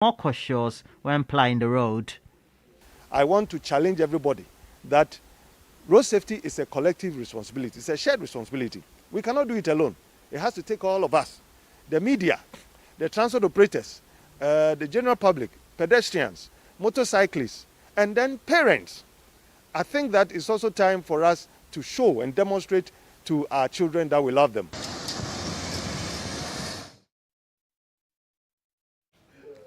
more cautious when plying the road. I want to challenge everybody that road safety is a collective responsibility. It's a shared responsibility. We cannot do it alone. It has to take all of us. The media, the transport operators, the general public, pedestrians, motorcyclists, and then parents. I think that it's also time for us to show and demonstrate to our children that we love them.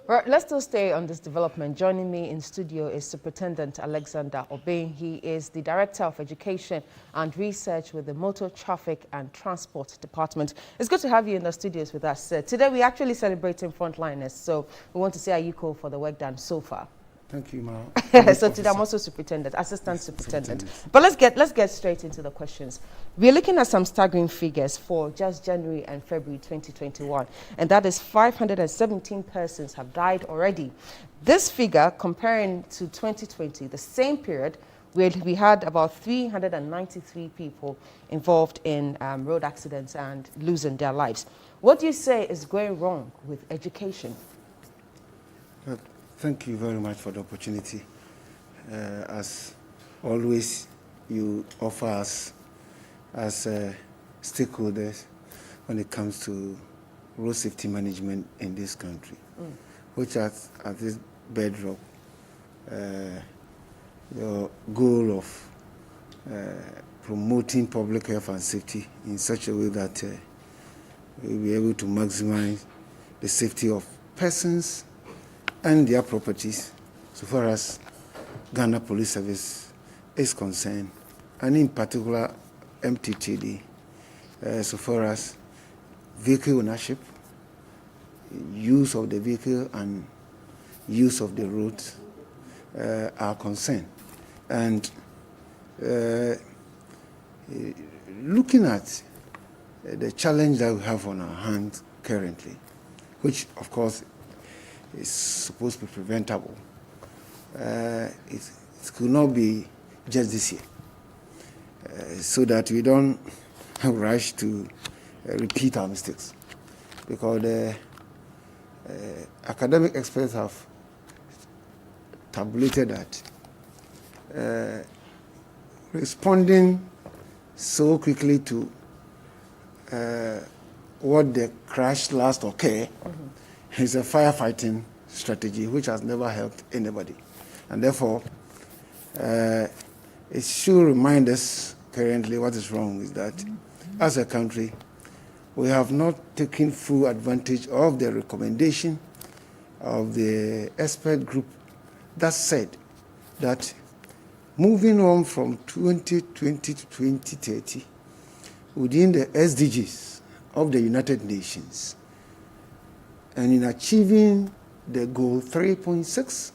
Right, let's still stay on this development. Joining me in studio is Superintendent Alexander Obeng. He is the Director of Education and Research with the Motor Traffic and Transport Department. It's good to have you in the studios with us. Today we're actually celebrating frontliners, so we want to say Ayuko for the work done so far. Thank you, Ma. So today I'm also superintendent, assistant superintendent. But let's get straight into the questions. We're looking at some staggering figures for just January and February 2021, and that is 517 persons have died already. This figure, comparing to 2020, the same period, where we had about 393 people involved in road accidents and losing their lives. What do you say is going wrong with education? Thank you very much for the opportunity. As always, you offer us as stakeholders when it comes to road safety management in this country, which at this bedrock, your goal of promoting public health and safety in such a way that we'll be able to maximize the safety of persons and their properties, so far as Ghana Police Service is concerned, and in particular MTTD, so far as vehicle ownership, use of the vehicle and use of the roads are concerned. And looking at the challenge that we have on our hands currently, which of course is supposed to be preventable. It could not be just this year, so that we don't rush to repeat our mistakes. Because the academic experts have tabulated that responding so quickly to what the crash last occurred is a firefighting strategy which has never helped anybody. And therefore, it should remind us currently what is wrong is that as a country, we have not taken full advantage of the recommendation of the expert group that said that moving on from 2020 to 2030, within the SDGs of the United Nations, and in achieving the goal 3.6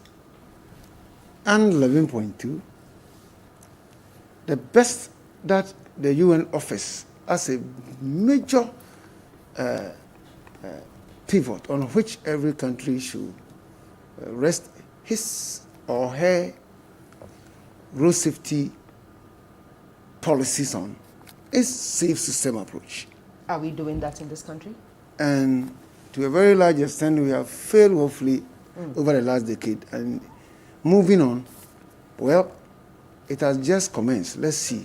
and 11.2, the best that the UN offers as a major pivot on which every country should rest his or her road safety policies on is safe system approach. Are we doing that in this country? And to a very large extent, we have failed woefully over the last decade. And moving on, well, it has just commenced. Let's see.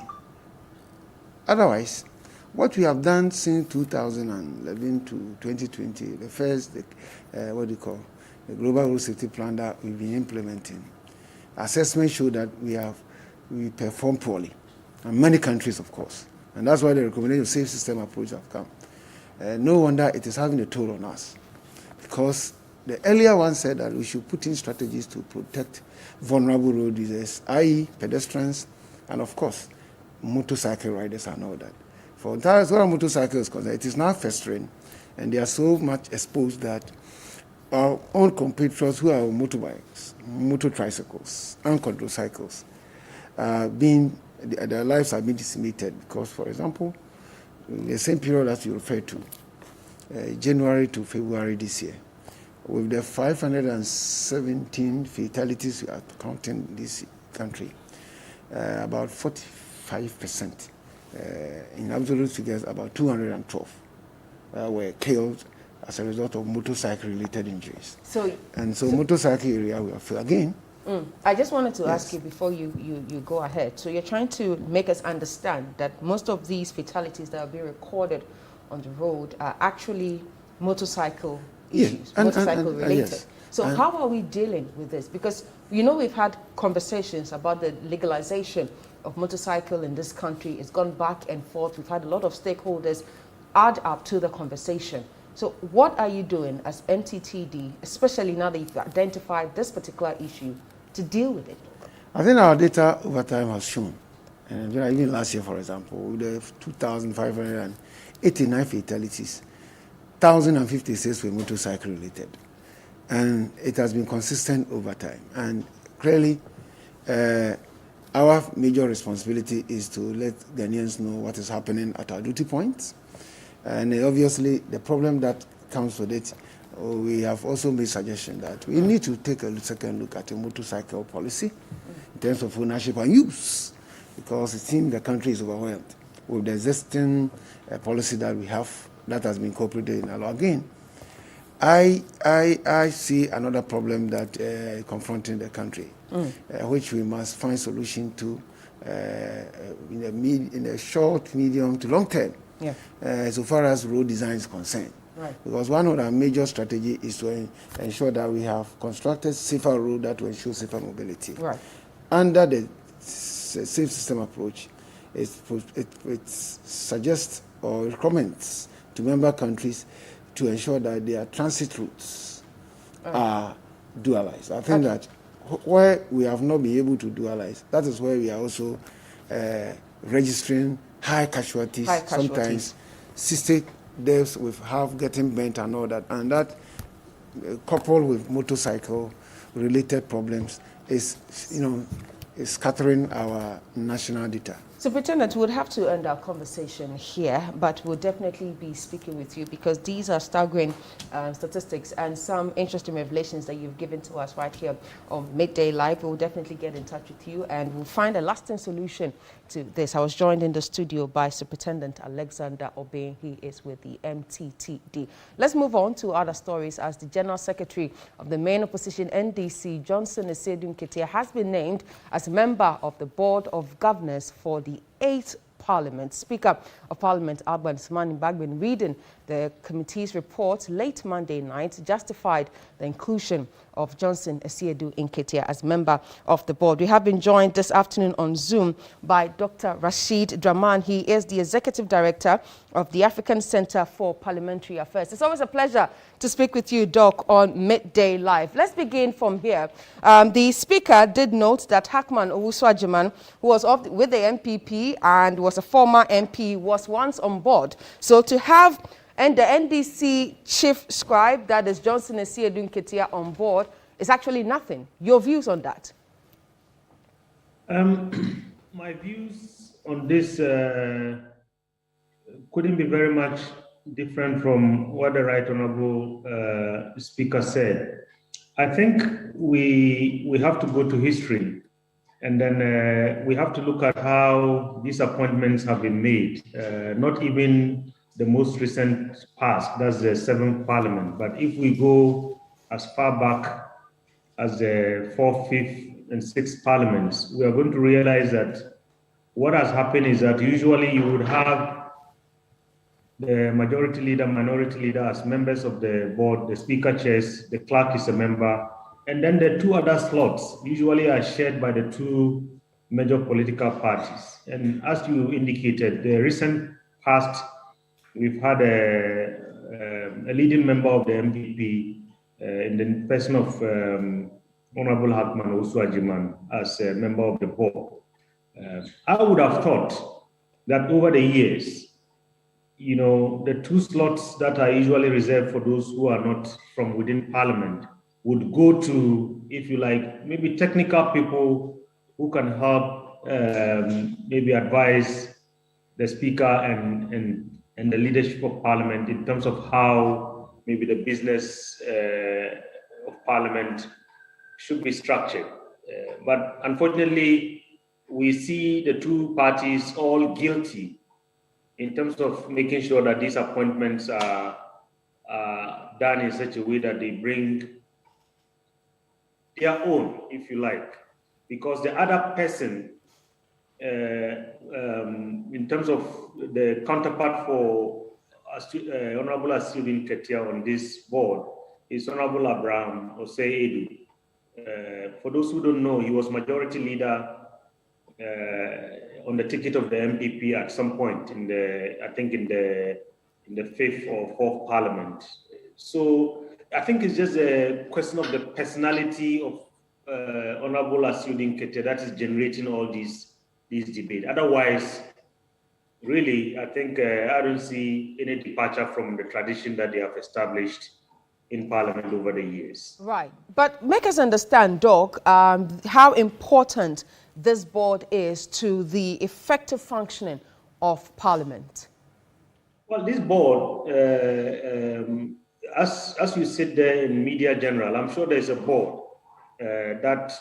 Otherwise, what we have done since 2011 to 2020, the first, the Global Road Safety Plan that we've been implementing, assessment showed that we perform poorly, and many countries, of course. And that's why the recommendation of safe system approach have come. No wonder it is having a toll on us, because the earlier one said that we should put in strategies to protect vulnerable road users, i.e. pedestrians, and of course, motorcycle riders and all that. For as far as motorcycles concerned, it is now festering, and they are so much exposed that our own compatriots who are on motorbikes, motor tricycles, and quadricycles, their lives have been decimated because, for example, in the same period as you referred to, January to February this year, with the 517 fatalities we are counting in this country, about 45%, in absolute figures, about 212 were killed as a result of motorcycle-related injuries. So motorcycle area will fail again. I just wanted to ask you before you go ahead. So you're trying to make us understand that most of these fatalities that are being recorded on the road are actually motorcycle issues, motorcycle related. Yes. So how are we dealing with this? Because we've had conversations about the legalization of motorcycle in this country. It's gone back and forth. We've had a lot of stakeholders add up to the conversation. So what are you doing as MTTD, especially now that you've identified this particular issue, to deal with it? I think our data over time has shown, and even last year, for example, with the 2,589 fatalities, 1,056 were motorcycle related. And it has been consistent over time. And clearly, our major responsibility is to let Ghanaians know what is happening at our duty points. And obviously, the problem that comes with it, we have also made suggestion that we need to take a second look at a motorcycle policy in terms of ownership and use, because it seems the country is overwhelmed with the existing policy that we have that has been incorporated in our law. Again, I see another problem that confronting the country, which we must find solution to in the short, medium to long term, so far as road design is concerned. Right. Because one of our major strategy is to ensure that we have constructed safer road that will ensure safer mobility. Right. Under the safe system approach, it suggests or recommends to member countries to ensure that their transit routes are dualized. I think that where we have not been able to dualize, that is where we are also registering high casualties. Sometimes 60 deaths with half getting bent and all that. And that, coupled with motorcycle-related problems, is scattering our national data. Superintendent, we'll have to end our conversation here, but we'll definitely be speaking with you because these are staggering statistics and some interesting revelations that you've given to us right here on Midday Live. We'll definitely get in touch with you and we'll find a lasting solution to this. I was joined in the studio by Superintendent Alexander Obeng. He is with the MTTD. Let's move on to other stories as the General Secretary of the main opposition NDC, Johnson Esedun Ketia, has been named as a member of the Board of Governors for the 8th Parliament. Speaker of Parliament Alban Smani Bagbin, reading the committee's report late Monday night, justified the inclusion of Johnson Esiedu Nketia as member of the board. We have been joined this afternoon on Zoom by Dr. Rashid Draman. He is the Executive Director of the African Center for Parliamentary Affairs. It's always a pleasure to speak with you, Doc, on Midday Live. Let's begin from here. The Speaker did note that Hackman Owusu-Agyemang, who was with the MPP and was a former MP, was once on board. So to have and the NDC chief scribe, that is Johnson Esiedu Nketia, on board is actually nothing. Your views on that? My views on this couldn't be very much different from what the Right Honorable Speaker said. I think we have to go to history, and then we have to look at how these appointments have been made, not even the most recent past, that's the 7th Parliament. But if we go as far back as the 4th, 5th, and 6th Parliaments, we are going to realize that what has happened is that usually you would have the majority leader, minority leader as members of the board, the Speaker chairs, the clerk is a member, and then the two other slots usually are shared by the two major political parties. And as you indicated, the recent past, we've had a leading member of the MPP in the person of Honorable Hackman Owusu-Agyemang as a member of the board. I would have thought that over the years, the two slots that are usually reserved for those who are not from within Parliament would go to, if you like, maybe technical people who can help maybe advise the Speaker and the leadership of Parliament in terms of how maybe the business of Parliament should be structured. But unfortunately, we see the two parties all guilty in terms of making sure that these appointments are done in such a way that they bring their own, if you like, because the other person, in terms of the counterpart for Honorable Asudin Ketia on this board, is Honorable Abraham Osei Edu. For those who don't know, he was majority leader on the ticket of the MPP at some point in the, I think in the fifth or fourth parliament. So I think it's just a question of the personality of Honorable Asudin Ketia that is generating all these debates. Otherwise, really, I think I don't see any departure from the tradition that they have established in Parliament over the years. Right. But make us understand, Doc, how important this board is to the effective functioning of Parliament. Well, this board, as you said there in media general, I'm sure there's a board that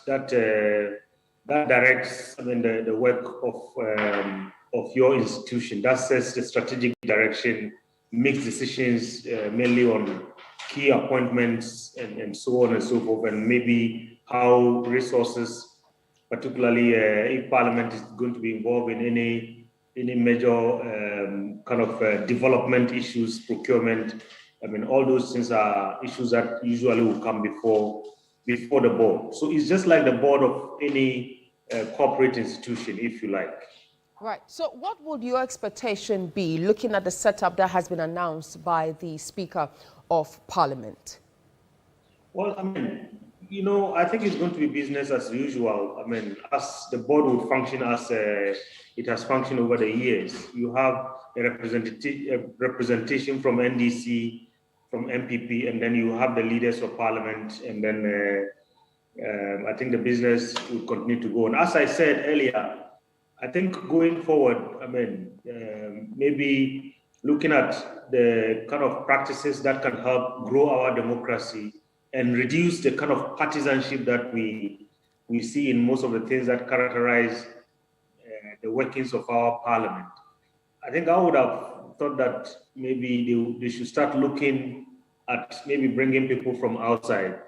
directs, I mean, the work of your institution, that sets the strategic direction, makes decisions mainly on key appointments and so on and so forth, and maybe how resources, particularly if Parliament is going to be involved in any major kind of development issues, procurement. I mean, all those things are issues that usually will come before the board. So it's just like the board of any corporate institution, if you like. Right. So what would your expectation be looking at the setup that has been announced by the Speaker of Parliament? Well, I mean, you know, I think it's going to be business as usual. I mean, as the board would function as it has functioned over the years. You have a representation from NDC, from MPP, and then you have the leaders of Parliament, and then I think the business will continue to go on. As I said earlier, I think going forward, I mean, maybe looking at the kind of practices that can help grow our democracy and reduce the kind of partisanship that we see in most of the things that characterize the workings of our Parliament. I think I would have thought that maybe they should start looking at maybe bringing people from outside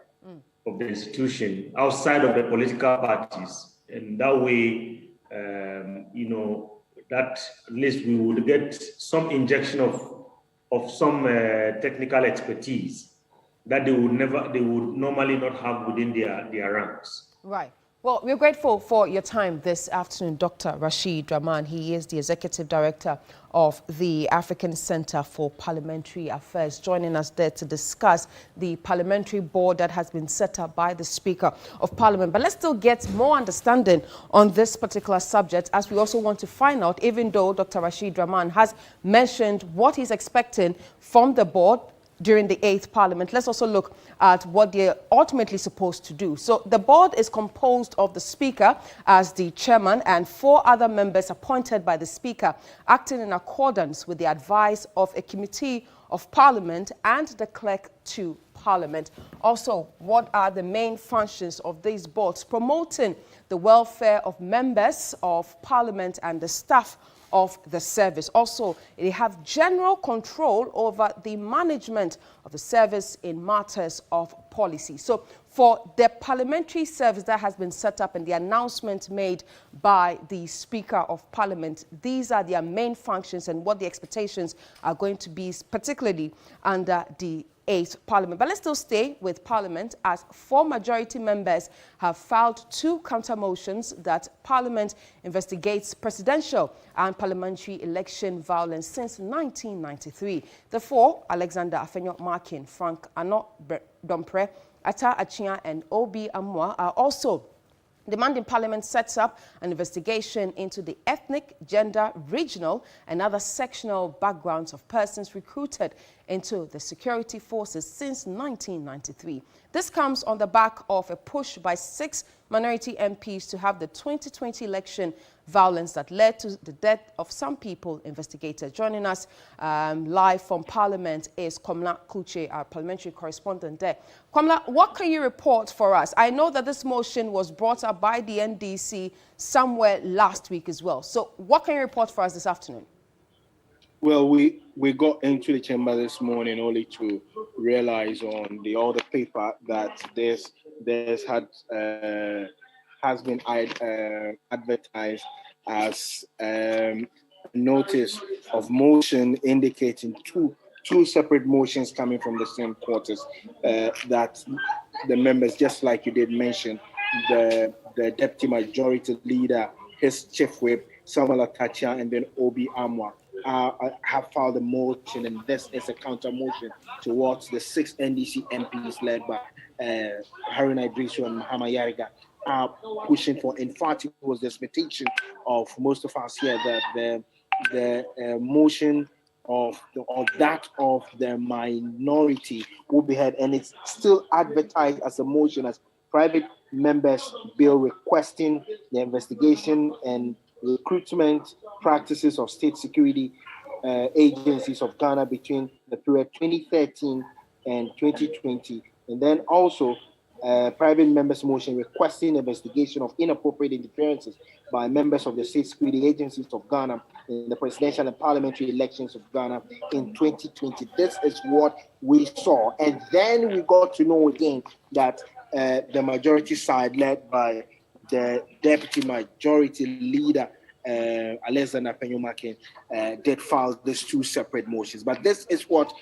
of the institution, outside of the political parties, and that way, you know, that at least we would get some injection of some technical expertise that they would normally not have within their ranks. Right. Well, we're grateful for your time this afternoon, Dr. Rashid Rahman. He is the Executive Director of the African Center for Parliamentary Affairs, joining us there to discuss the parliamentary board that has been set up by the Speaker of Parliament. But let's still get more understanding on this particular subject, as we also want to find out, even though Dr. Rashid Rahman has mentioned what he's expecting from the board during the 8th Parliament. Let's also look at what they're ultimately supposed to do. So the board is composed of the Speaker as the chairman and 4 other members appointed by the Speaker, acting in accordance with the advice of a committee of Parliament and the clerk to Parliament. Also, what are the main functions of these boards? Promoting the welfare of members of Parliament and the staff of the service. Also, they have general control over the management of the service in matters of policy. So for the parliamentary service that has been set up and the announcement made by the Speaker of Parliament, these are their main functions and what the expectations are going to be, particularly under the 8th Parliament. But let's still stay with Parliament, as 4 majority members have filed 2 counter motions that Parliament investigates presidential and parliamentary election violence since 1993. The 4, Alexander Afenyo-Markin, Frank Ano Dompre, Ata Achia and Obi Amwa, are also demanding Parliament sets up an investigation into the ethnic, gender, regional and other sectional backgrounds of persons recruited into the security forces since 1993. This comes on the back of a push by 6 minority MPs to have the 2020 election violence that led to the death of some people investigated. Joining us live from Parliament is Komla Kuche, our parliamentary correspondent there. Komla, what can you report for us? I know that this motion was brought up by the NDC somewhere last week as well. So what can you report for us this afternoon? Well, we we got into the chamber this morning only to realize on the other paper that this has been advertised as notice of motion indicating two separate motions coming from the same quarters, that the members, just like you did mention, the deputy majority leader, his chief whip Samuel Atacha, and then Obi Amwa have filed a motion, and this is a counter motion towards the 6 NDC MPs led by Haruna Idrisu and Mahama Yariga are pushing for. In fact, it was the expectation of most of us here that the motion of the minority will be heard, and it's still advertised as a motion as private members bill requesting the investigation and recruitment practices of state security agencies of Ghana between the period 2013 and 2020, and then also private members motion requesting investigation of inappropriate interferences by members of the state security agencies of Ghana in the presidential and parliamentary elections of Ghana in 2020. This is what we saw. And then we got to know again that the majority side, led by the deputy majority leader, Alexander Penyumakin, did file these two separate motions. But this is what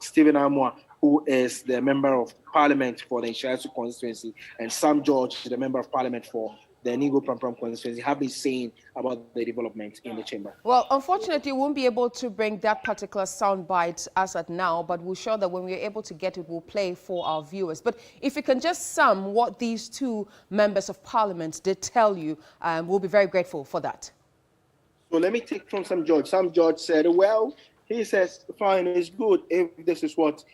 Stephen Amwa, who is the member of parliament for the Inshayasu constituency, and Sam George, the member of parliament for the Nigo Prampram constituency, have been saying about the development in the chamber. Well, unfortunately, we won't be able to bring that particular soundbite as at now, but we're sure that when we're able to get it, we'll play for our viewers. But if you can just sum what these two members of parliament did tell you, we'll be very grateful for that. So let me take from Sam George. Sam George said, well, he says, fine, it's good if this is what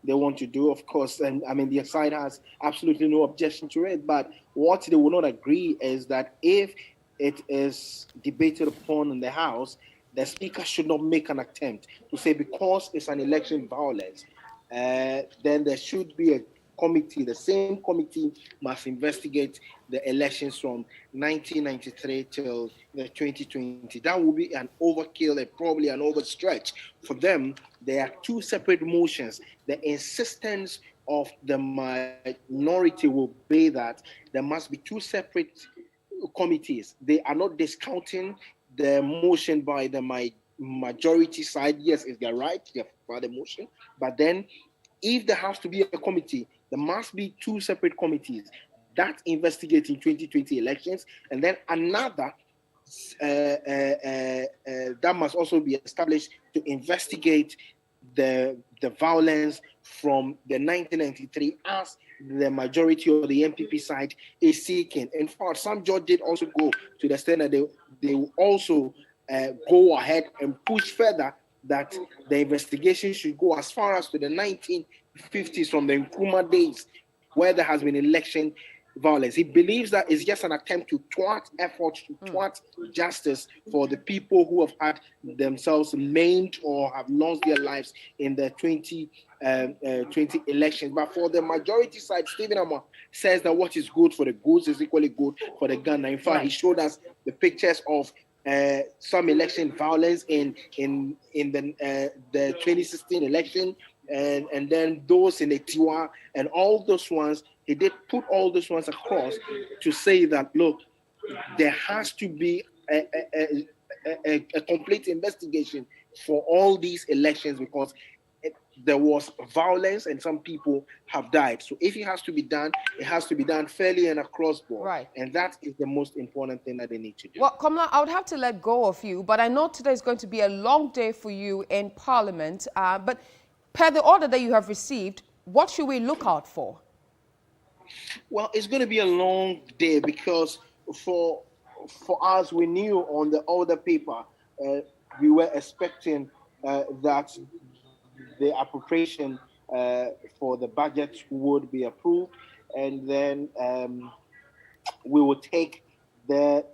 they want to do, of course, and I mean, the side has absolutely no objection to it, but what they will not agree is that if it is debated upon in the House, the Speaker should not make an attempt to say because it's an election violence, then there should be a committee. The same committee must investigate the elections from 1993 till the 2020. That will be an overkill and probably an overstretch for them. There are two separate motions. The insistence of the minority will be that there must be two separate committees. They are not discounting the motion by the majority side. Yes, it's their right, they have filed the motion, but then if there has to be a committee, there must be two separate committees that investigate in 2020 elections, and then another that must also be established to investigate the violence from the 1993 as the majority of the MPP side is seeking. In fact, some judge did also go to the extent that they will also go ahead and push further that the investigation should go as far as to the 1950s from the Nkrumah days, where there has been election violence. He believes that it's just an attempt to thwart efforts to thwart justice for the people who have had themselves maimed or have lost their lives in the 2020 elections. But for the majority side, Stephen Amwa says that what is good for the goose is equally good for the Ghana. In fact, he showed us the pictures of some election violence in the 2016 election, and then those in the Tiwa and all those ones. He did put all those ones across to say that, look, there has to be a complete investigation for all these elections because there was violence and some people have died. So if it has to be done, it has to be done fairly and across board. Right. And that is the most important thing that they need to do. Well, Komla, I would have to let go of you, but I know today is going to be a long day for you in Parliament. But per the order that you have received, what should we look out for? Well, it's going to be a long day because for us, we knew on the order paper, we were expecting that the appropriation for the budget would be approved, and then we will take the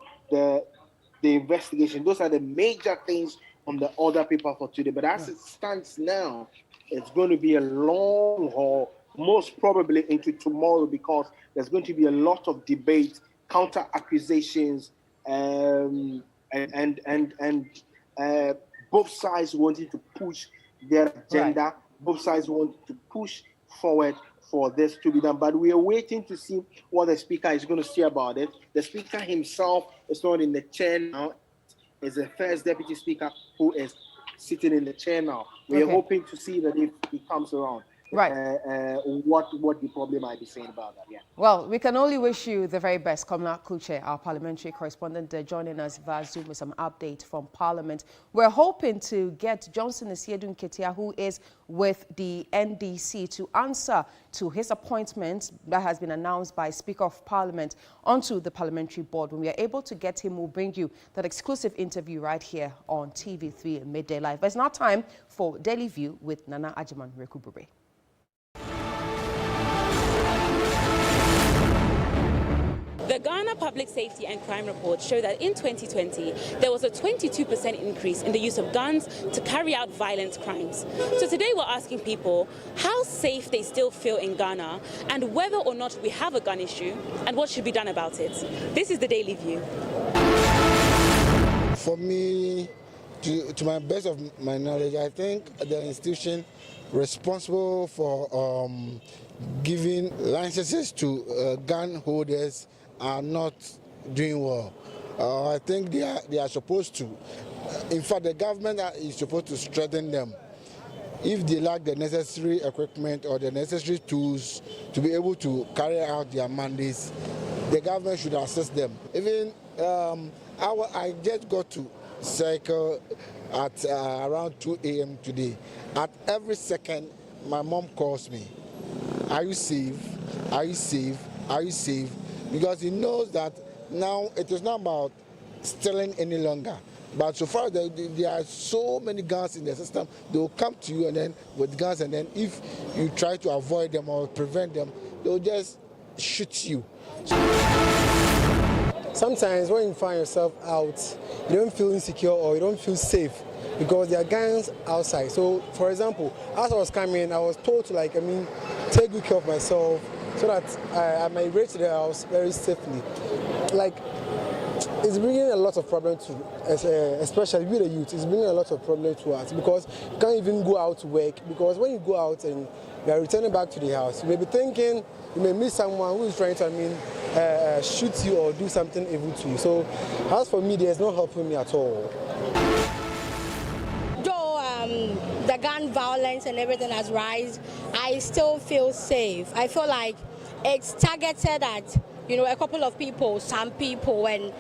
investigation. Those are the major things on the order paper for today. But as it stands now, it's going to be a long haul, most probably into tomorrow, because there's going to be a lot of debate, counter accusations, and both sides wanting to push their agenda, right. Both sides want to push forward for this to be done. But we are waiting to see what the speaker is going to say about it. The speaker himself is not in the chair now. It's the first deputy speaker who is sitting in the chair now. We are hoping to see that if he comes around, right, what the problem might be saying about that. Yeah. Well, we can only wish you the very best. Komla Kuche, our parliamentary correspondent, joining us via Zoom with some update from Parliament. We're hoping to get Johnson Esiedun Ketia, who is with the NDC, to answer to his appointment that has been announced by Speaker of Parliament onto the parliamentary board. When we are able to get him, we'll bring you that exclusive interview right here on TV3 Midday Live. But it's now time for Daily View with Nana Ajiman Rekubube. The Ghana Public Safety and Crime Report showed that in 2020, there was a 22% increase in the use of guns to carry out violent crimes. So today we're asking people how safe they still feel in Ghana and whether or not we have a gun issue and what should be done about it. This is the Daily View. For me, to my best of my knowledge, I think the institution responsible for giving licenses to gun holders are not doing well. I think they are supposed to. In fact, the government is supposed to strengthen them. If they lack the necessary equipment or the necessary tools to be able to carry out their mandates, the government should assist them. Even I just got to cycle at around 2 a.m. today. At every second, my mom calls me. Are you safe? Are you safe? Are you safe? Because he knows that now it is not about stealing any longer. But so far there are so many guns in the system, they will come to you and then with guns, and then if you try to avoid them or prevent them, they will just shoot you. Sometimes when you find yourself out, you don't feel insecure or you don't feel safe because there are guns outside. So for example, as I was coming, I was told to take good care of myself, so that I might reach the house very safely. It's bringing a lot of problems to, especially with the youth, it's bringing a lot of problems to us because you can't even go out to work, because when you go out and you are returning back to the house, you may be thinking, you may meet someone who is trying to, shoot you or do something evil to you. So as for me, there's no helping me at all. The gun violence and everything has risen, I still feel safe. I feel like it's targeted at, a couple of people, some people, and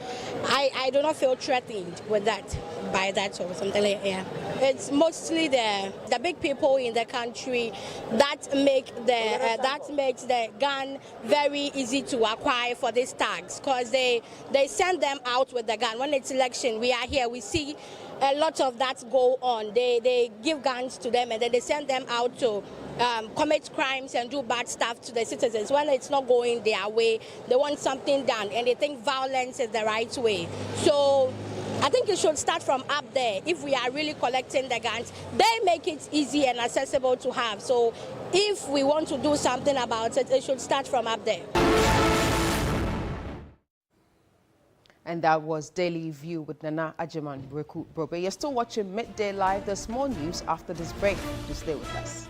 I do not feel threatened with that, by that or something like that. Yeah. It's mostly the big people in the country that makes the gun very easy to acquire for these tags, because they send them out with the gun. When it's election, we are here, we see a lot of that go on. They give guns to them and then they send them out to commit crimes and do bad stuff to the citizens. When it's not going their way, they want something done and they think violence is the right way. So I think it should start from up there. If we are really collecting the guns, they make it easy and accessible to have. So if we want to do something about it, it should start from up there. And that was Daily View with Nana Ajiman Rekubube. You're still watching Midday Live. There's more news after this break. To stay with us.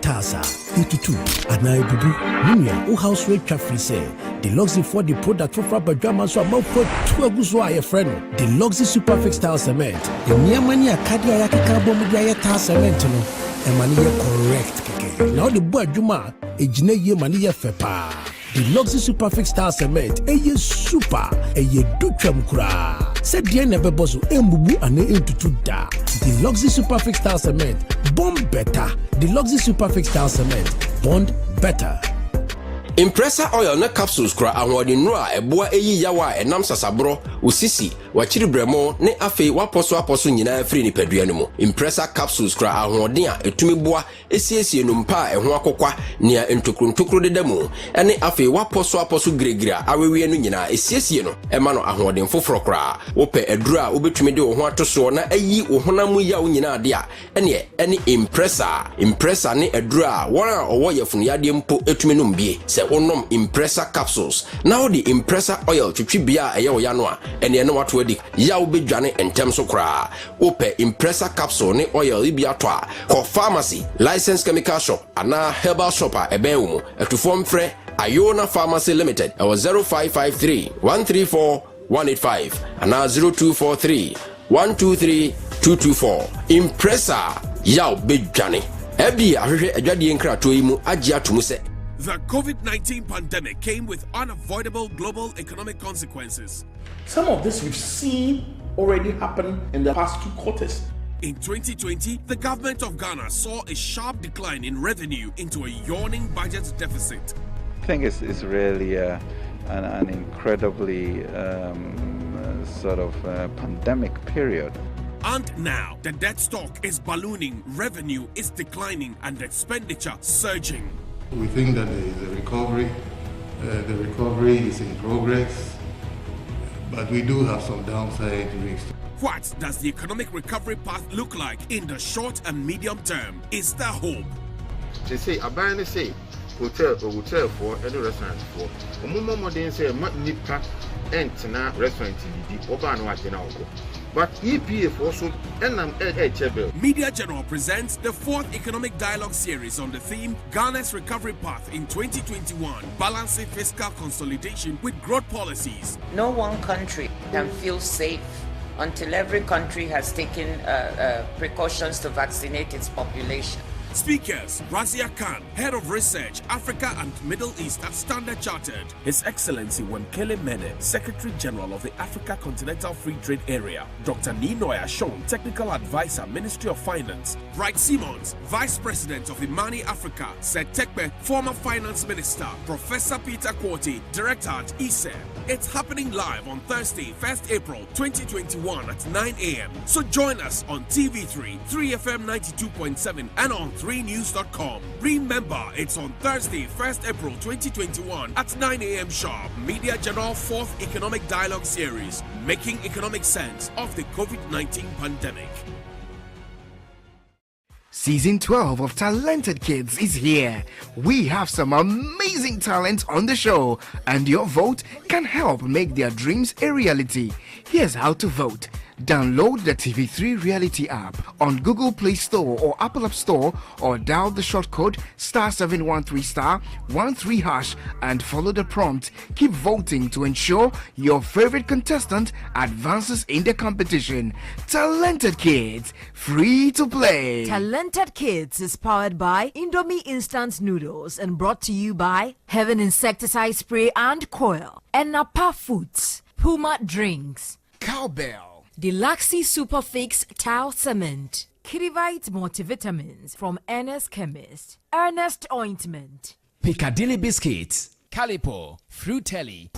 Tasa, Itutu, Anaibubu, Numia, O House Rate Traffic say, the Luxy for the product for Drama so about for 2 Guzwa, a friend, the Luxy Superfix Tile Cement, the Niamania Kadia Carbon Media Tile Cement, and Mania correct. Now the boy Juma, a Jine Mania Fepa. The Luxy Superfix Tile Cement, a ye super, a ye ducham kura. Said the never bozo, Mbubu and into da. The Luxy Superfix Tile Cement, bond better. The Luxy Superfix Tile Cement, bond better. Impressor oil na capsules kura ahwode nro a eboa eyi yawa enam sasabro osisi wachiri bremo ne afi waposo nyina afiri ni padua no mu. Impressor capsules kura ahwode a etumi boa esiesie no mpa eho akokwa ne ntokro de damu ene afi waposo gregira awewie no nyina esiesie no ema no ahwode foforo kura wope eduru a obetumi de wo ho atoso na ayi wo honamu ya wo nyina ade a ene impressor ne eduru a wona owo yefunu yade mpo etumi no mbie se onom impressor capsules now the impressor oil twitwi bia eye wo ya no a ene wato adi ya wo bedwane entem so kra ope impressor capsule ne oil bi ato a ko pharmacy licensed chemical shop ana herbal shop a ebe wo mu etufo mfre Ayona Pharmacy Limited 0553 134 185 ana 0243 123 224 impressor yaw bedwane ebi ahwehwe adwade nkrato yi mu agye atomu se. The COVID-19 pandemic came with unavoidable global economic consequences. Some of this we've seen already happen in the past 2 quarters. In 2020, the government of Ghana saw a sharp decline in revenue into a yawning budget deficit. I think it's really an incredibly pandemic period. And now, the debt stock is ballooning, revenue is declining, and expenditure surging. We think that there is a recovery. The recovery is in progress, but we do have some downside risks. What does the economic recovery path look like in the short and medium term? Is there hope? They say, I say, hotel for any restaurant for. They say, nipa enter restaurant but EPF also Media General presents the 4th Economic Dialogue Series on the theme Ghana's Recovery Path in 2021, balancing fiscal consolidation with growth policies. No one country can feel safe until every country has taken precautions to vaccinate its population. Speakers, Razia Khan, Head of Research, Africa and Middle East at Standard Chartered. His Excellency Wemkele Mene, Secretary General of the Africa Continental Free Trade Area. Dr. Ninoy Ashon, Technical Advisor, Ministry of Finance. Bright Simmons, Vice President of Imani Africa. Seth Tekbe, former Finance Minister. Professor Peter Kwoti, Director at ISE. It's happening live on Thursday, 1st April 2021 at 9 a.m. So join us on TV3, 3FM 92.7 and on 3news.com. Remember, it's on Thursday, 1st April 2021 at 9 a.m. sharp. Media General 4th Economic Dialogue Series, making economic sense of the COVID-19 pandemic. Season 12 of Talented Kids is here. We have some amazing talent on the show, and your vote can help make their dreams a reality. Here's how to vote. Download the TV3 Reality app on Google Play Store or Apple App Store, or dial the shortcode *713*13# and follow the prompt. Keep voting to ensure your favorite contestant advances in the competition. Talented Kids, free to play. Talented Kids is powered by Indomie Instant Noodles and brought to you by Heaven Insecticide Spray and Coil, and Napa Foods, Puma Drinks, Cowbell, Deluxe Superfix Towel Cement, Kidivite Multivitamins from Ernest Chemist, Ernest Ointment, Piccadilly Biscuits, Calipo, Fruitelli.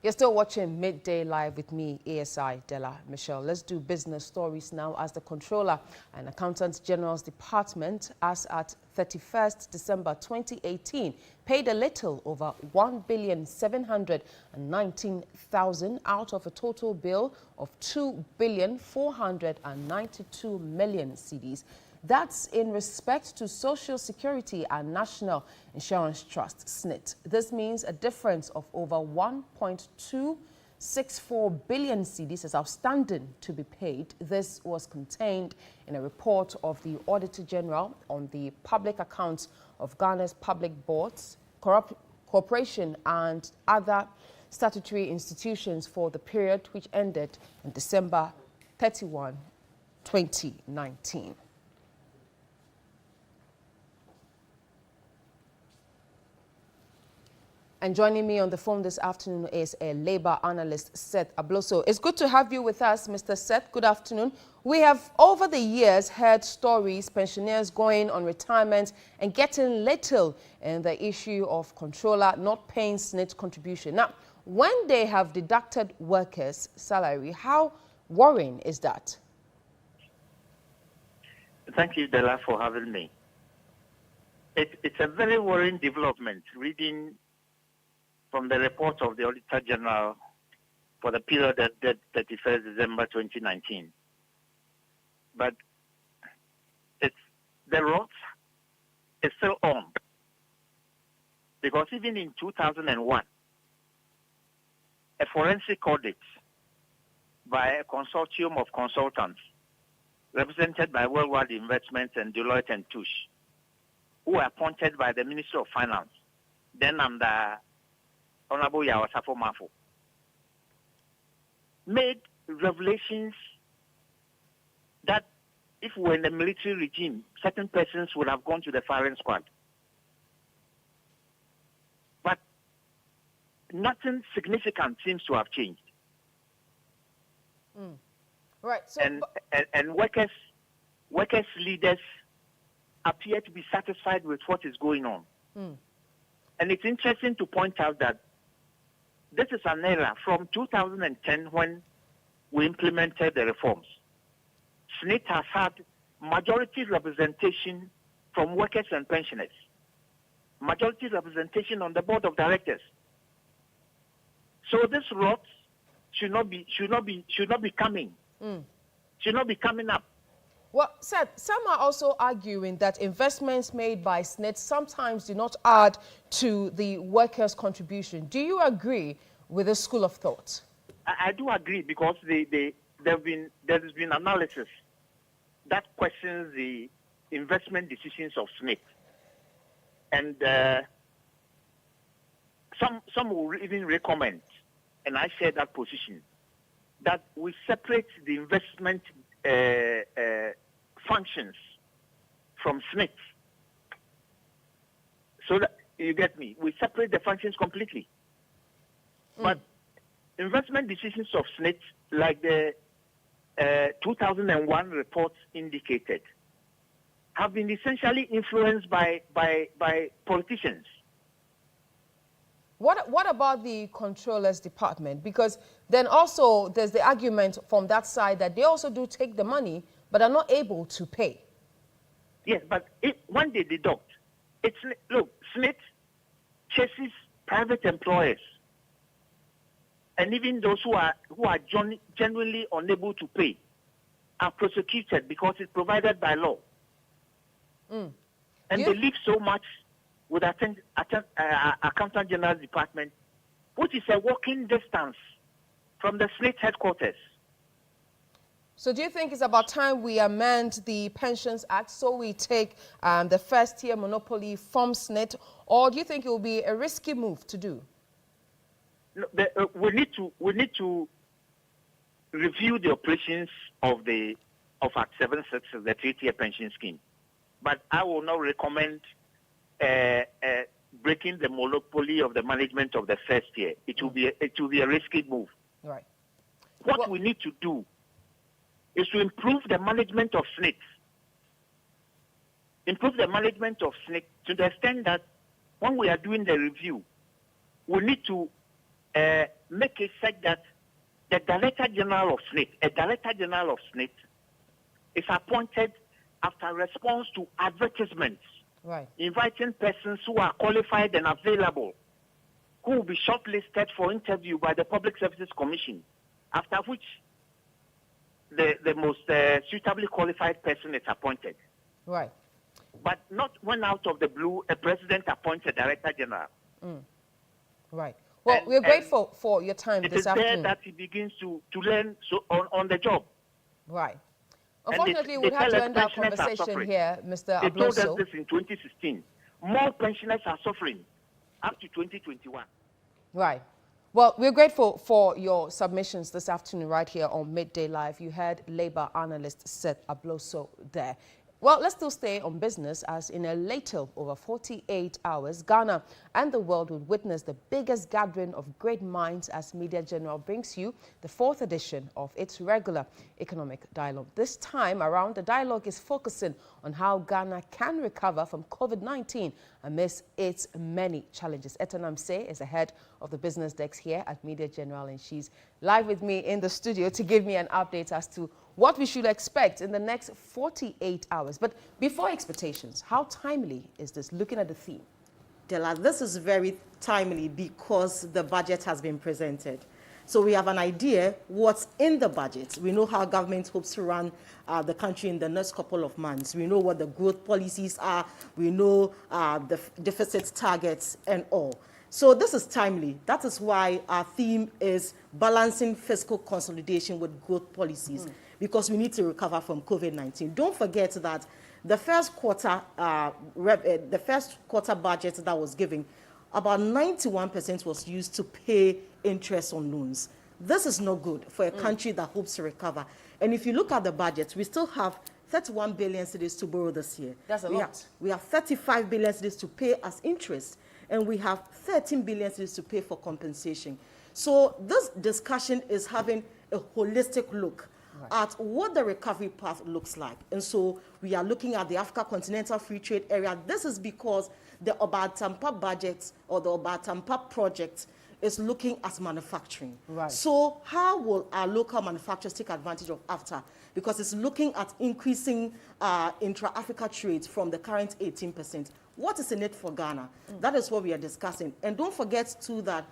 You're still watching Midday Live with me, ASI Della Michelle. Let's do business stories now, as the Controller and Accountant General's Department, as at 31st December 2018, paid a little over 1,719,000 out of a total bill of 2,492,000,000 cedis. That's in respect to Social Security and National Insurance Trust, SNIT. This means a difference of over 1.264 billion cedis is outstanding to be paid. This was contained in a report of the Auditor General on the public accounts of Ghana's public boards, corporation and other statutory institutions for the period which ended on December 31, 2019. And joining me on the phone this afternoon is a Labour analyst, Seth Abloso. It's good to have you with us, Mr. Seth. Good afternoon. We have, over the years, heard stories, pensioners going on retirement and getting little in the issue of controller not paying SNIT contribution. Now, when they have deducted workers' salary, how worrying is that? Thank you, Della, for having me. It's a very worrying development, reading from the report of the Auditor General for the period that 31st December 2019. But the rot is still on. Because even in 2001, a forensic audit by a consortium of consultants represented by Worldwide Investments and Deloitte and Touche, who were appointed by the Ministry of Finance, then under Honorable Yawasafo Mafo, made revelations that if we were in the military regime, certain persons would have gone to the firing squad. But nothing significant seems to have changed. Right. So, and workers leaders appear to be satisfied with what is going on. And it's interesting to point out that this is an era from 2010 when we implemented the reforms. SNIT has had majority representation from workers and pensioners, majority representation on the board of directors. So this rot should not be coming. Should not be coming up. Well, Seth, some are also arguing that investments made by SNIT sometimes do not add to the workers' contribution. Do you agree with this school of thought? I do agree, because there has been analysis that questions the investment decisions of SNIT. And some will even recommend, and I share that position, that we separate the investment functions from SNIT. So that, you get me, we separate the functions completely. But investment decisions of SNIT, like the 2001 report indicated, have been essentially influenced by politicians. What about the controller's department? Because then also there's the argument from that side that they also do take the money but are not able to pay. Yes, but when they deduct, look, SNIT chases private employers, and even those who are genuinely unable to pay are prosecuted because it's provided by law. And they leave so much with Accountant General's Department, which is a walking distance from the SNIT headquarters. So do you think it's about time we amend the Pensions Act so we take the first-tier monopoly from SNIT, or do you think it will be a risky move to do? No, we need to review the operations of Act 76, the 3-tier pension scheme. But I will not recommend breaking the monopoly of the management of the first tier. It will be a risky move. Right. What we need to do is to improve the management of SNIT. Improve the management of SNIT to the extent that when we are doing the review, we need to make it such that the Director General of SNIT, is appointed after response to advertisements, right, inviting persons who are qualified and available, who will be shortlisted for interview by the Public Services Commission, after which the most suitably qualified person is appointed. Right. But not when out of the blue a president appoints a Director General. Right. Well, we're grateful for your time this afternoon. It is there that he begins to learn on the job. Right. Unfortunately, we have to end our conversation here, Mr. Abloso. They told us this in 2016. More pensioners are suffering up to 2021. Right. Well, we're grateful for your submissions this afternoon right here on Midday Live. You heard Labour analyst Seth Abloso there. Well, let's still stay on business, as in a little over 48 hours, Ghana and the world will witness the biggest gathering of great minds as Media General brings you the 4th edition of its regular economic dialogue. This time around, the dialogue is focusing on how Ghana can recover from COVID-19 amidst its many challenges. Etanam Say is the head of the business desk here at Media General, and she's live with me in the studio to give me an update as to what we should expect in the next 48 hours. But before expectations, how timely is this, looking at the theme? Della, this is very timely because the budget has been presented. So we have an idea what's in the budget. We know how government hopes to run the country in the next couple of months. We know what the growth policies are. We know the deficit targets and all. So this is timely. That is why our theme is balancing fiscal consolidation with growth policies, because we need to recover from COVID-19. Don't forget that the first quarter budget that was given, about 91% was used to pay interest on loans. This is not good for a country that hopes to recover. And if you look at the budget, we still have 31 billion cedis to borrow this year. That's a lot. We have 35 billion cedis to pay as interest, and we have 13 billion cedis to pay for compensation. So this discussion is having a holistic look at what the recovery path looks like. And so we are looking at the Africa Continental Free Trade Area. This is because the Obatampa budget or the Obatampa project is looking at manufacturing. Right. So how will our local manufacturers take advantage of AFTA? Because it's looking at increasing intra-Africa trade from the current 18%. What is in it for Ghana? That is what we are discussing. And don't forget too that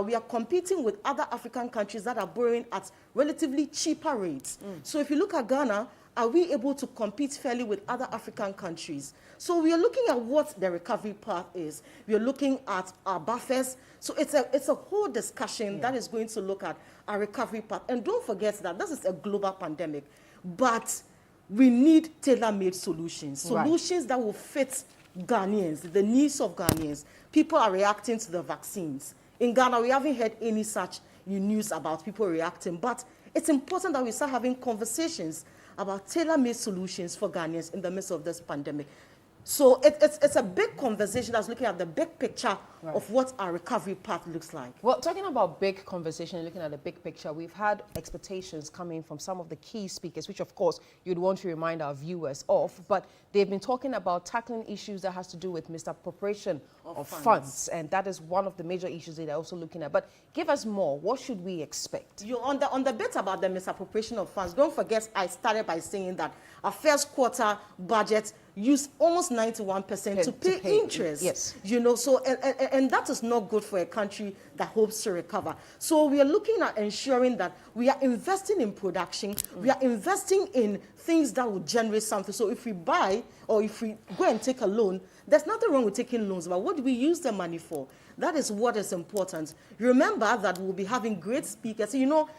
we are competing with other African countries that are borrowing at relatively cheaper rates. So if you look at Ghana, are we able to compete fairly with other African countries? So we are looking at what the recovery path is. We are looking at our buffers. So it's a whole discussion that is going to look at our recovery path. And don't forget that this is a global pandemic, but we need tailor-made solutions, solutions that will fit Ghanaians, the needs of Ghanaians. People are reacting to the vaccines. In Ghana, we haven't heard any such news about people reacting, but it's important that we start having conversations about tailor-made solutions for Ghanaians in the midst of this pandemic. So it's a big conversation that's looking at the big picture of what our recovery path looks like. Well, talking about big conversation, looking at the big picture, we've had expectations coming from some of the key speakers, which of course you'd want to remind our viewers of, but they've been talking about tackling issues that has to do with misappropriation of funds, and that is one of the major issues that they're also looking at. But give us more. What should we expect? On the bit about the misappropriation of funds, don't forget I started by saying that our first quarter budget used almost 91% to pay interest. Yes. You know, so and that is not good for a country that hopes to recover. So we are looking at ensuring that we are investing in production, we are investing in things that will generate something. So if we buy or if we go and take a loan, there's nothing wrong with taking loans, but what do we use the money for? That is what is important. Remember that we'll be having great speakers. You know,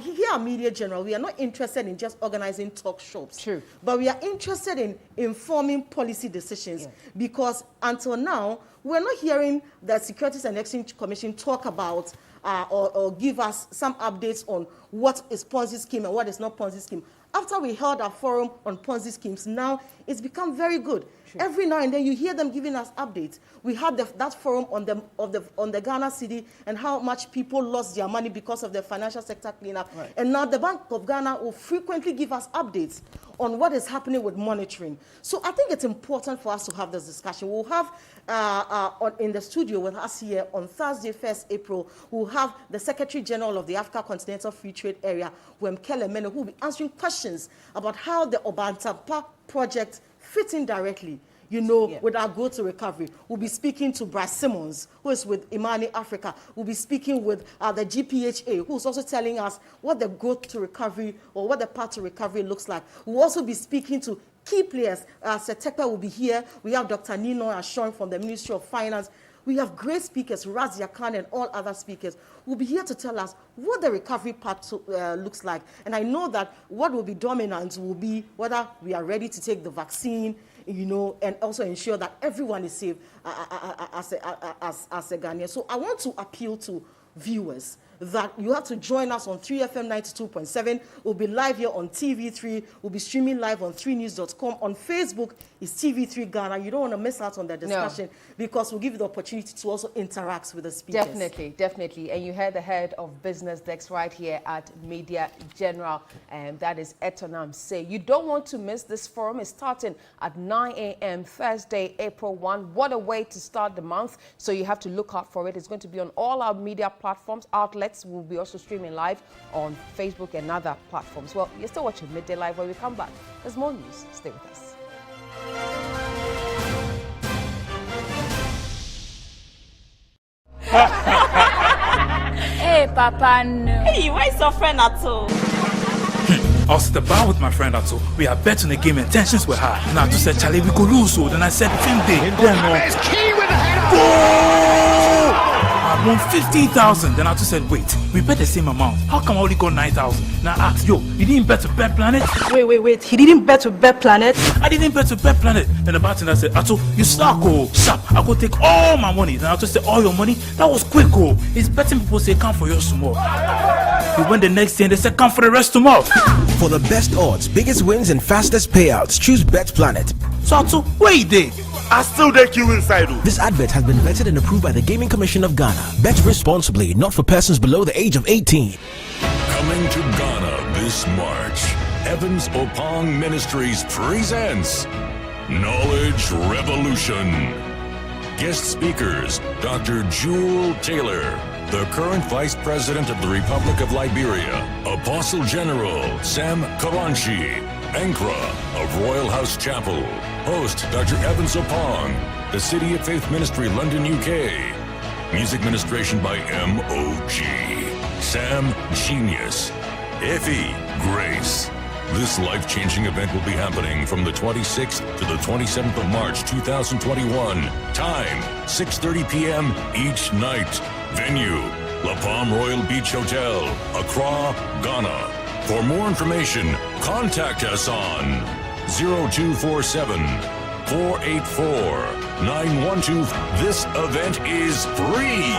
here at Media General, we are not interested in just organizing talk shops. True. But we are interested in informing policy decisions because until now, we're not hearing the Securities and Exchange Commission talk about or give us some updates on what is Ponzi scheme and what is not Ponzi scheme. After we held our forum on Ponzi schemes, now it's become very good. True. Every now and then you hear them giving us updates. We had that forum on the Ghana city and how much people lost their money because of the financial sector cleanup. Right. And now the Bank of Ghana will frequently give us updates on what is happening with monitoring. So I think it's important for us to have this discussion. We'll have in the studio with us here on Thursday, 1st April, we'll have the Secretary General of the Africa Continental Free Trade Area, Wemkele Mene, who will be answering questions about how the Obatampa project fits in directly, you know, with our growth to recovery. We'll be speaking to Bryce Simmons, who is with Imani Africa. We'll be speaking with the GPHA, who's also telling us what the growth to recovery or what the path to recovery looks like. We'll also be speaking to key players. Setekpa will be here. We have Dr. Nino Ashon from the Ministry of Finance. We have great speakers, Razia Khan and all other speakers, who will be here to tell us what the recovery path looks like. And I know that what will be dominant will be whether we are ready to take the vaccine, you know, and also ensure that everyone is safe as a Ghanaian. So I want to appeal to viewers that you have to join us on 3FM 92.7. We'll be live here on TV3. We'll be streaming live on 3news.com. On Facebook is TV3 Ghana. You don't want to miss out on that discussion because we'll give you the opportunity to also interact with the speakers. Definitely. And you heard the head of business desk right here at Media General, and that is Etonam Say. You don't want to miss this forum. It's starting at 9 a.m. Thursday, April 1. What a way to start the month. So you have to look out for it. It's going to be on all our media platforms, outlets. We'll be also streaming live on Facebook and other platforms. Well, you're still watching Midday Live. When we come back, there's more news. Stay with us. Hey, Papa, no. Hey, why is your friend at all? I was at the bar with my friend Ato. We are betting the game and tensions were high. And Ato said, Charlie, we could lose. So then I said, same day. And then I won 50,000. Then Ato said, wait, we bet the same amount. How come I only got 9,000? Now I asked, yo, you didn't bet to Bet Planet? Wait. He didn't bet to Bet Planet? I didn't bet to Bet Planet. Then the bartender said, Ato, you suck, oh. Sharp, I go take all my money. Then Ato said, all your money? That was quick, oh. He's betting people say, come for yours tomorrow. We went the next day and they said, come for the rest tomorrow. For the best odds, biggest wins, and fastest payouts, choose Bet Planet. So Ato, where you dey? I still take you inside. This advert has been vetted and approved by the Gaming Commission of Ghana. Bet responsibly, not for persons below the age of 18. Coming to Ghana this March, Evans Opong Ministries presents Knowledge Revolution. Guest speakers, Dr. Jewel Taylor, the current Vice President of the Republic of Liberia, Apostle General Sam Karanchi, Ankara of Royal House Chapel, host Dr. Evans Opong, the City of Faith Ministry, London, UK, music ministration by M.O.G., Sam Genius, Effie Grace. This life-changing event will be happening from the 26th to the 27th of March 2021. Time, 6:30 p.m. each night. Venue, La Palm Royal Beach Hotel, Accra, Ghana. For more information, contact us on 0247 484 912. This event is free.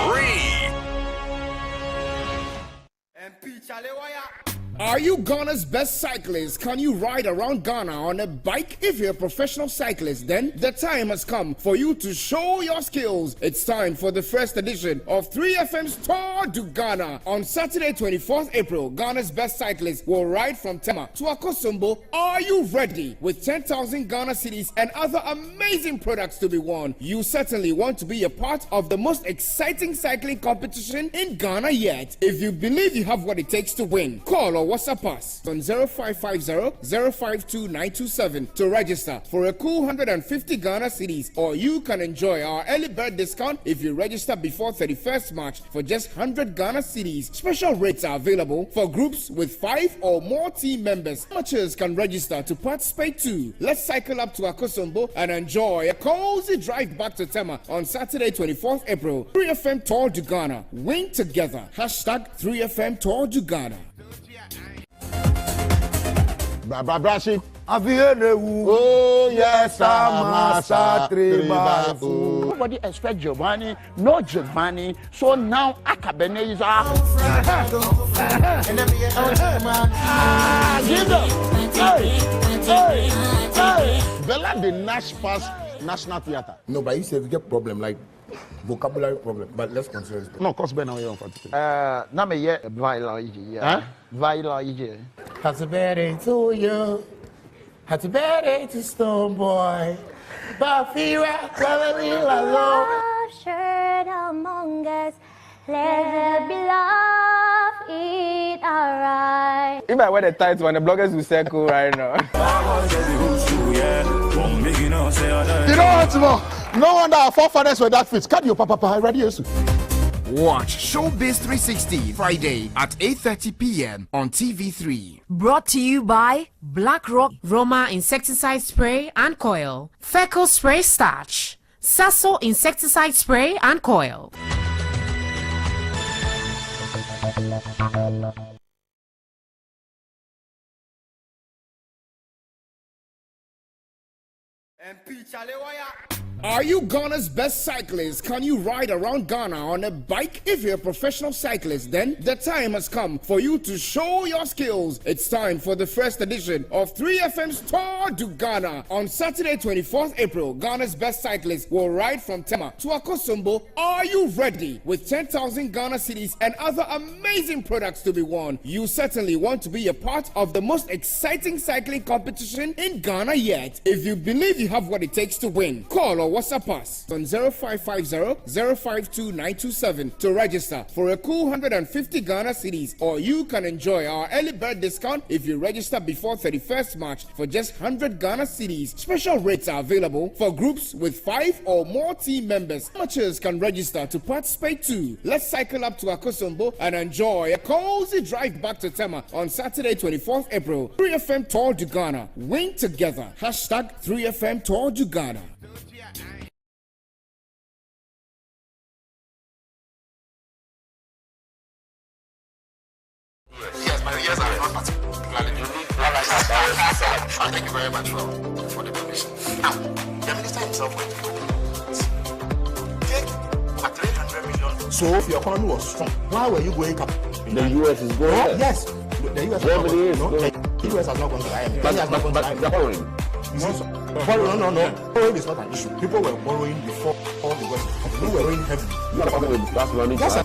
Are you Ghana's best cyclist? Can you ride around Ghana on a bike? If you're a professional cyclist, then the time has come for you to show your skills. It's time for the first edition of 3FM's Tour du Ghana. On Saturday, 24th April, Ghana's best cyclists will ride from Tema to Akosombo. Are you ready? With 10,000 Ghana cedis and other amazing products to be won, you certainly want to be a part of the most exciting cycling competition in Ghana yet. If you believe you have what it takes to win, call or WhatsApp us on 0550-052-927 to register for a cool 150 Ghana cedis, or you can enjoy our early bird discount if you register before 31st March for just 100 Ghana cedis. Special rates are available for groups with 5 or more team members. Amateurs can register to participate too. Let's cycle up to Akosombo and enjoy a cozy drive back to Tema on Saturday, 24th April. 3FM Tour du Ghana. Win together. Hashtag 3FM Tour du Ghana. Brashi. Oh yes, I'm a nobody expect Giovanni, no Giovanni. So now Akabene is out. Bella the Nash Pass National Theatre. No, but you said we get problem like vocabulary problem. But let's consider this. No, cause Ben on your na me ye violence. Violence. Happy birthday to you. Happy birthday to Stone Boy. Bafira, Love shared among us. Let be love, eat alright. If I wear the tights when the bloggers will circle right now. You know what, Mo? No wonder our forefathers were that fit. Cut your papa ready. Watch Showbiz 360 Friday at 8:30 p.m. on TV3. Brought to you by BlackRock Roma Insecticide Spray and Coil, Fecal Spray Starch, Sasso Insecticide Spray and Coil. MP Chalewaya. Are you Ghana's best cyclist? Can you ride around Ghana on a bike? If you're a professional cyclist, then the time has come for you to show your skills. It's time for the first edition of 3FM's Tour du Ghana. On Saturday, 24th April, Ghana's best cyclists will ride from Tema to Akosombo. Are you ready? With 10,000 Ghana cedis and other amazing products to be won. You certainly want to be a part of the most exciting cycling competition in Ghana yet. If you believe you have what it takes to win, call or WhatsApp us on 0550-052-927 to register for a cool 150 Ghana cedis, or you can enjoy our early bird discount if you register before 31st March for just 100 Ghana cedis. Special rates are available for groups with 5 or more team members. Amateurs can register to participate too. Let's cycle up to Akosombo and enjoy a cozy drive back to Tema on Saturday, 24th April. 3FM Tour du Ghana. Win together. Hashtag 3FM Tour du Ghana. Yes, my ears are not particularly unique. Thank you very much for the permission. Now, the minister himself went to take a 300 million. So, if your economy was strong, why were you going up? The US is going up. Yes, the US Germany is going. The US has not gone to IMF. But they're borrowing. No. Borrowing is not an issue. People were borrowing before all the West. People were borrowing heavily. That's running. That's a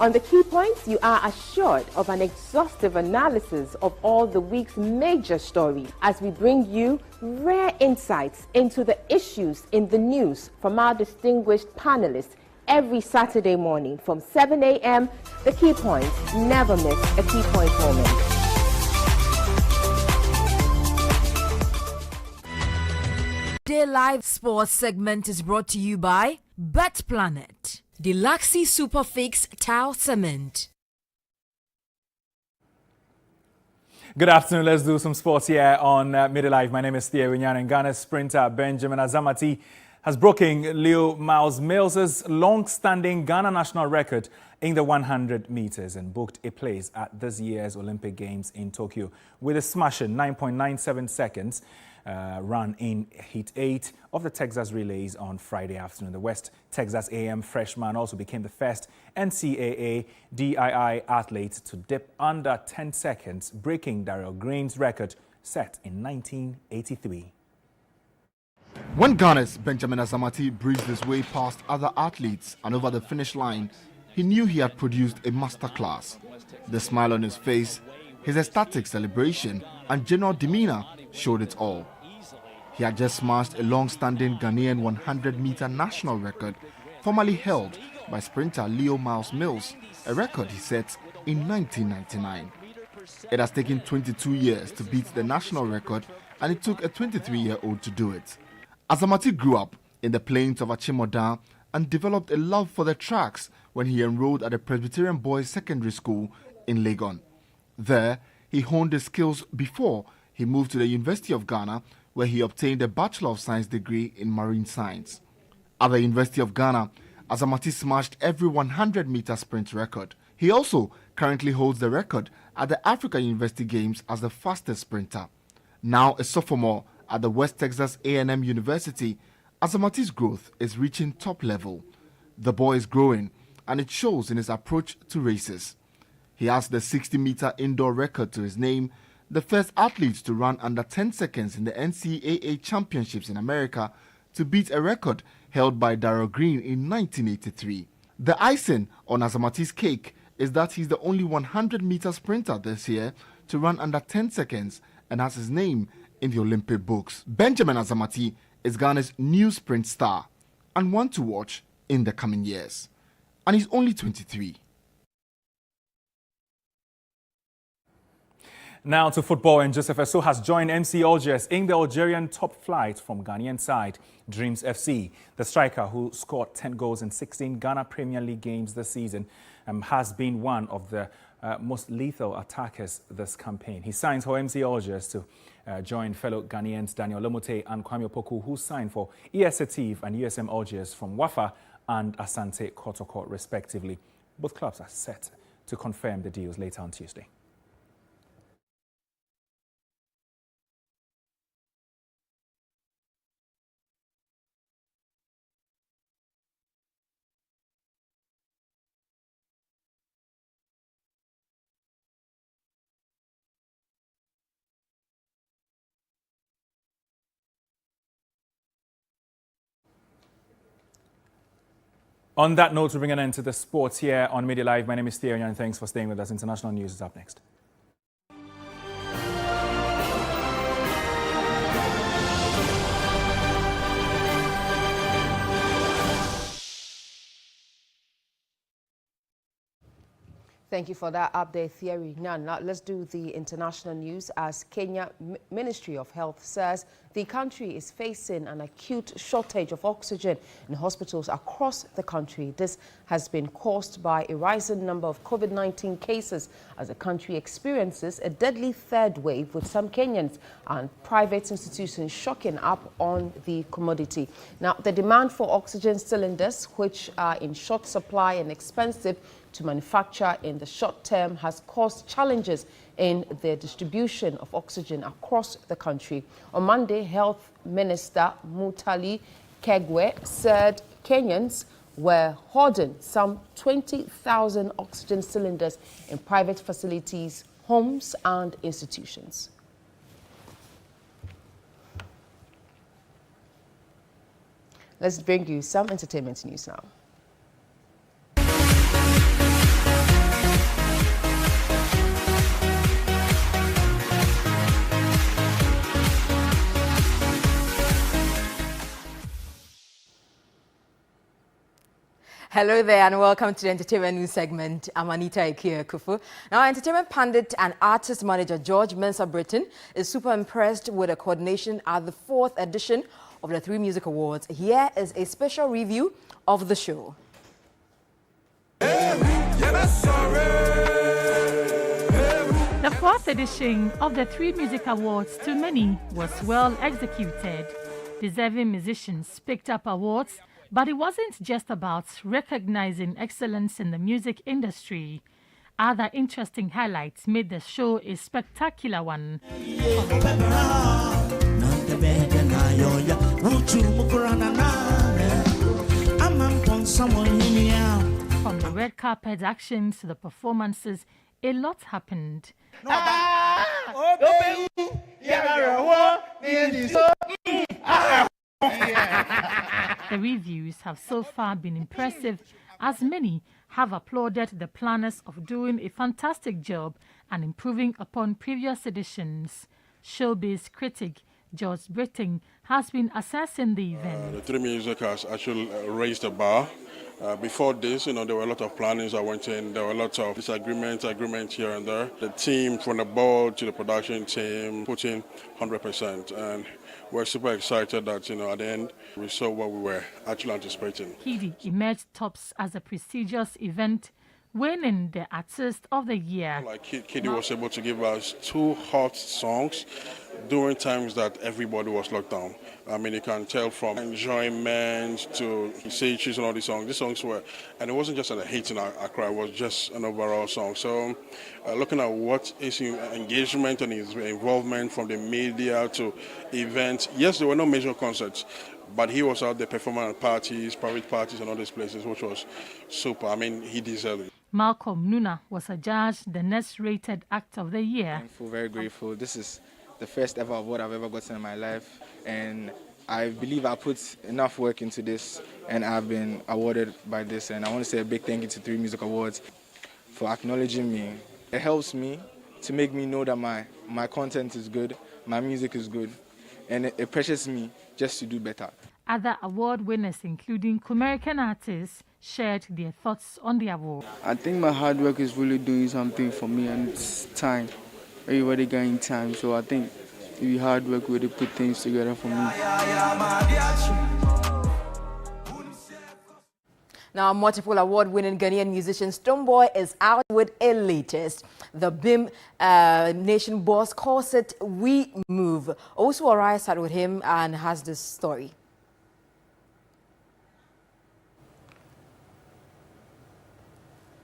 On the key points, you are assured of an exhaustive analysis of all the week's major stories as we bring you rare insights into the issues in the news from our distinguished panelists every Saturday morning from 7 a.m. The key points, never miss a key point moment. Day Live Sports segment is brought to you by Bet Planet. Deluxe Super Fix Tile Cement. Good afternoon. Let's do some sports here on Midday Live. My name is Thea Winyan, and Ghana's sprinter Benjamin Azamati has broken Leo Miles Mills's long-standing Ghana national record in the 100 meters and booked a place at this year's Olympic Games in Tokyo with a smashing 9.97 seconds. Run in Heat 8 of the Texas Relays on Friday afternoon. The West Texas A&M freshman also became the first NCAA DII athlete to dip under 10 seconds, breaking Daryl Green's record set in 1983. When Ghana's Benjamin Azamati breezed his way past other athletes and over the finish line, he knew he had produced a masterclass. The smile on his face, his ecstatic celebration and general demeanor showed it all. He had just smashed a long-standing Ghanaian 100-meter national record formerly held by sprinter Leo Miles Mills, a record he set in 1999. It has taken 22 years to beat the national record, and it took a 23-year-old to do it. Azamati grew up in the plains of Achimota and developed a love for the tracks when he enrolled at the Presbyterian Boys Secondary School in Legon. There, he honed his skills before he moved to the University of Ghana, where he obtained a Bachelor of Science degree in Marine Science. At the University of Ghana, Azamati smashed every 100-meter sprint record. He also currently holds the record at the Africa University Games as the fastest sprinter. Now a sophomore at the West Texas A&M University, Azamati's growth is reaching top level. The boy is growing, and it shows in his approach to races. He has the 60-meter indoor record to his name, the first athlete to run under 10 seconds in the NCAA championships in America, to beat a record held by Daryl Green in 1983. The icing on Azamati's cake is that he's the only 100-meter sprinter this year to run under 10 seconds and has his name in the Olympic books. Benjamin Azamati is Ghana's new sprint star and one to watch in the coming years. And he's only 23. Now to football, and Joseph Esso has joined MC Algiers in the Algerian top flight from Ghanaian side, Dreams FC. The striker, who scored 10 goals in 16 Ghana Premier League games this season, has been one of the most lethal attackers this campaign. He signs for MC Algiers to join fellow Ghanaians Daniel Lomote and Kwame Opoku, who signed for ES Setif and USM Algiers from Wafa and Asante Kotoko, respectively. Both clubs are set to confirm the deals later on Tuesday. On that note, we bring an end to the sports here on Midday Live. My name is Theo, and thanks for staying with us. International news is up next. Thank you for that update, Thierry. Now, let's do the international news. As Kenya Ministry of Health says, the country is facing an acute shortage of oxygen in hospitals across the country. This has been caused by a rising number of COVID-19 cases as the country experiences a deadly third wave, with some Kenyans and private institutions shocking up on the commodity. Now, the demand for oxygen cylinders, which are in short supply and expensive to manufacture in the short term, has caused challenges in the distribution of oxygen across the country. On Monday, Health Minister Mutali Kagwe said Kenyans were hoarding some 20,000 oxygen cylinders in private facilities, homes and institutions. Let's bring you some entertainment news now. Hello there and welcome to the entertainment news segment. I'm Anita Ikea Kufu. Now, entertainment pundit and artist manager George Mensah Britton is super impressed with the coordination at the 4th edition of the 3 Music Awards. Here is a special review of the show. The 4th edition of the 3 Music Awards, to many, was well executed. Deserving musicians picked up awards, but it wasn't just about recognizing excellence in the music industry. Other interesting highlights made the show a spectacular one. From the red carpet actions to the performances, a lot happened. The reviews have so far been impressive, as many have applauded the planners of doing a fantastic job and improving upon previous editions. Showbiz critic George Britton has been assessing the event. The 3 Music has actually raised the bar. Before this, there were a lot of plannings that went in. There were a lot of disagreements here and there. The team, from the board to the production team, put in 100%. And we're super excited that, at the end, we saw what we were actually anticipating. Kidi emerged tops as a prestigious event, winning the Artist of the Year. Like Kidi was able to give us 2 hot songs during times that everybody was locked down. I mean, you can tell from enjoyment to Seichis and all these songs. These songs were, and it wasn't just a hit in Accra, it was just an overall song. So looking at what is his engagement and his involvement from the media to events, yes, there were no major concerts, but he was out there performing at parties, private parties and all these places, which was super. I mean, he deserved it. Malcolm Nuna was adjudged the next rated act of the year. Thankful, very grateful. This is the first ever award I've ever gotten in my life, and I believe I put enough work into this and I've been awarded by this, and I want to say a big thank you to 3 Music Awards for acknowledging me. It helps me to make me know that my content is good, my music is good, and it pressures me just to do better. Other award winners, including American artists, shared their thoughts on the award. I think my hard work is really doing something for me, and it's time. everybody got in time. So I think it'll be hard work where they put things together for me. Now, multiple award-winning Ghanaian musician Stonebwoy is out with a latest. The BIM Nation boss calls it We Move. Also, Arai sat with him and has this story.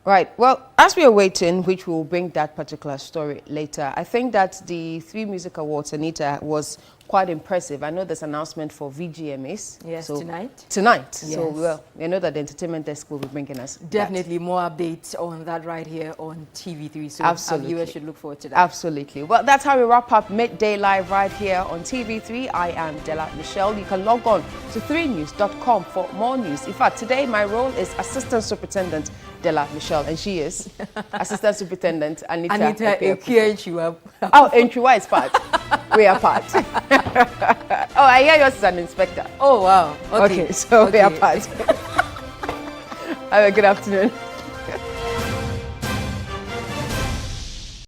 Right. Well, as we are waiting, which will bring that particular story later, I think that the 3 Music Awards, Anita, was quite impressive. I know there's an announcement for VGMAs. Yes, so tonight. Tonight. Yes. So, well, we know that the entertainment desk will be bringing us definitely more updates on that right here on TV3. So absolutely. Our viewers should look forward to that. Absolutely. Well, that's how we wrap up Midday Live right here on TV3. I am Della Michelle. You can log on to 3news.com for more news. In fact, today my role is Assistant Superintendent Della Michelle, and she is Assistant Superintendent Anita Enchiwa. Oh, Enchiwa is part. We are part. Oh, I hear yours is an inspector. Oh, wow. Okay, so we are part. Have a good afternoon.